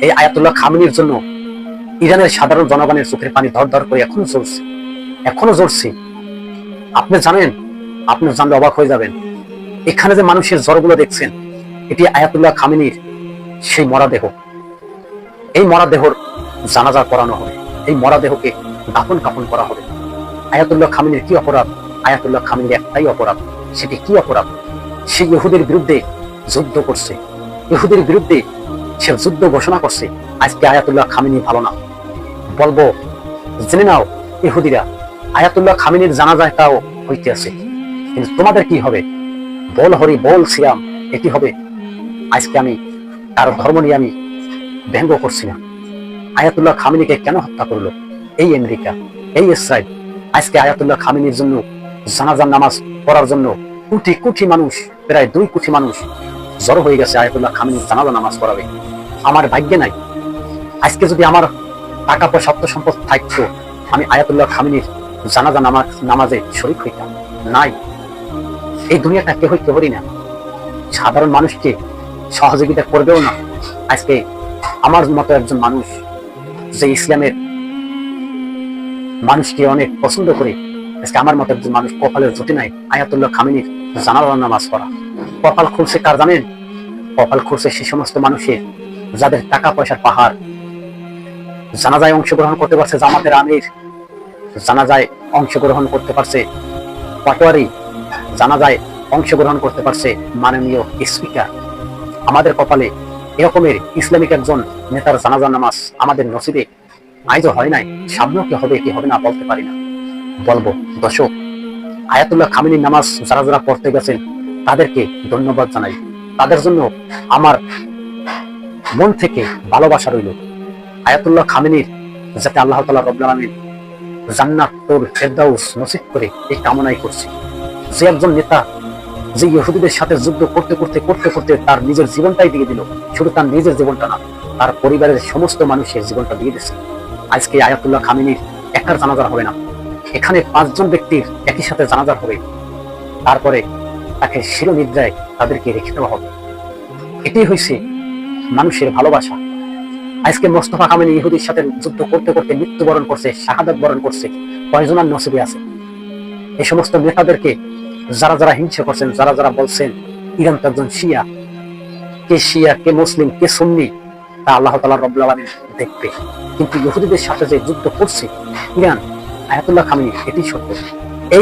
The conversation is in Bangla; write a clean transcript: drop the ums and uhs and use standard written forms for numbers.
এই আয়াতুল্লাহ খামেনির জন্য ইরানের সাধারণ জনগণের চোখের পানি ধর ধর করে এখনো জ্বলছে। আপনি জানেন, আপনি জানলে অবাক হয়ে যাবেন, এখানে যে মানুষের জ্বরগুলো দেখছেন, এটি আয়াতুল্লাহ খামেনির সেই মরাদেহ। এই মরাদেহর জানাজা করানো হবে, এই মরাদেহকে দাফন কাফন করা হবে। আয়াতুল্লাহ খামেনির কি অপরাধ? আয়াতুল্লাহ খামেনির একটাই অপরাধ। সেটি কি অপরাধ? সে ইহুদের বিরুদ্ধে যুদ্ধ করছে, ইহুদের বিরুদ্ধে সে যুদ্ধ ঘোষণা করছে। আজকে আয়াতুল্লাহ খামেনি ভালো না, বলবো জেনে নাও ইহুদিরা, আয়াতুল্লাহ খামেনির জানাজাটাও হইতে আছে, কিন্তু তোমাদের কি হবে? বল হরি বল সিয়াম, এটি হবে। আজকে আমি তার ধর্ম নিয়ে আমি ব্যঙ্গ করছি না। আয়াতুল্লাহ খামেনিকে কেন হত্যা করলো এই আমেরিকা, এই ইসরায়েল? আজকে আয়াতুল্লাহ খামেনির জন্য জানাজার নামাজ পড়ার জন্য কোটি কোটি মানুষ, প্রায় 2 কোটি মানুষ জড়ো হয়ে গেছে আয়াতুল্লাহ খামেনির জানাজা নামাজ পড়াবে। আমার ভাগ্যে নাই, আজকে যদি আমার টাকা পয়সা সত্য সম্পদ থাকতো, আমি আয়াতুল্লাহ খামেনির জানাজা নামাজে শরীক হইতাম। নাই, এই দুনিয়াটা কেউ হরি না, সাধারণ মানুষকে সহযোগিতা করবেও না। আজকে আমার মতো একজন মানুষ, যে ইসলামের মানুষকে অনেক পছন্দ করে, আজকে আমার মতো একজন মানুষ কপালের জুটি নাই আয়াতুল্লাহ খামেনির জানাজা নামাজ পড়া। কপাল খুলছে কার জানেন? কপাল খুলছে সে সমস্ত মানুষের যাদের টাকা পয়সার পাহাড়। জানাজায় অংশগ্রহণ করতে পারছে জামাতের আমির, জানাজায় অংশগ্রহণ করতে পারছে পাটোয়ারি, জানাজায় অংশগ্রহণ করতে পারছে মাননীয় স্পিকার। আমাদের কপালে এরকমের ইসলামিক একজন নেতার জানাজা নামাজ আমাদের নসিবে আজও হয় নাই, সামনেও কি হবে কি হবে না বলতে পারি না। বলবো দর্শক, আয়াতুল্লাহ খামেনির নামাজ যারা যারা পড়তে গেছেন তাদেরকে ধন্যবাদ জানাই, তাদের জন্য আমার মন থেকে ভালোবাসা রইল। আয়াতুল্লাহ খামেনির যাতে আল্লাহ তাআলা রব্বুল আলামিন জান্নাতুল ফেরদাউস নসিব করে এই কামনাই করছি। যে একজন নেতা যে ইহুদিদের সাথে যুদ্ধ করতে করতে তার নিজের জীবনটাই দিয়ে দিল, শুধু তার নিজের জীবনটা না, তার পরিবারের সমস্ত মানুষের জীবনটা দিয়ে দিচ্ছে। আজকে আয়াতুল্লাহ খামেনির একার জানাজা হবে না, এখানে 5 জন ব্যক্তির একই সাথে জানাজা হবে, তারপরে তাকে শিরোনিদ্রায় তাদেরকে রেখে দেওয়া হবে। এটাই হয়েছে মানুষের ভালোবাসা। আজকে মোস্তফা খামেনি ইহুদির সাথে যুদ্ধ করতে মৃত্যুবরণ করছে, শাহাদাত বরণ করছে, কয়জনের নসিবে আছে? এই সমস্ত নেতাদেরকে যারা যারা হিংসা করছেন, যারা যারা বলছেন ইরান তো একজন শিয়া, কে মুসলিম কে সুন্নি, তা আল্লাহ তাআলা রব্বুল আলামিন দেখবে। কিন্তু ইহুদিদের সাথে যে যুদ্ধ করছে ইরান, আয়াতুল্লাহ খামেনি, এটি সত্য।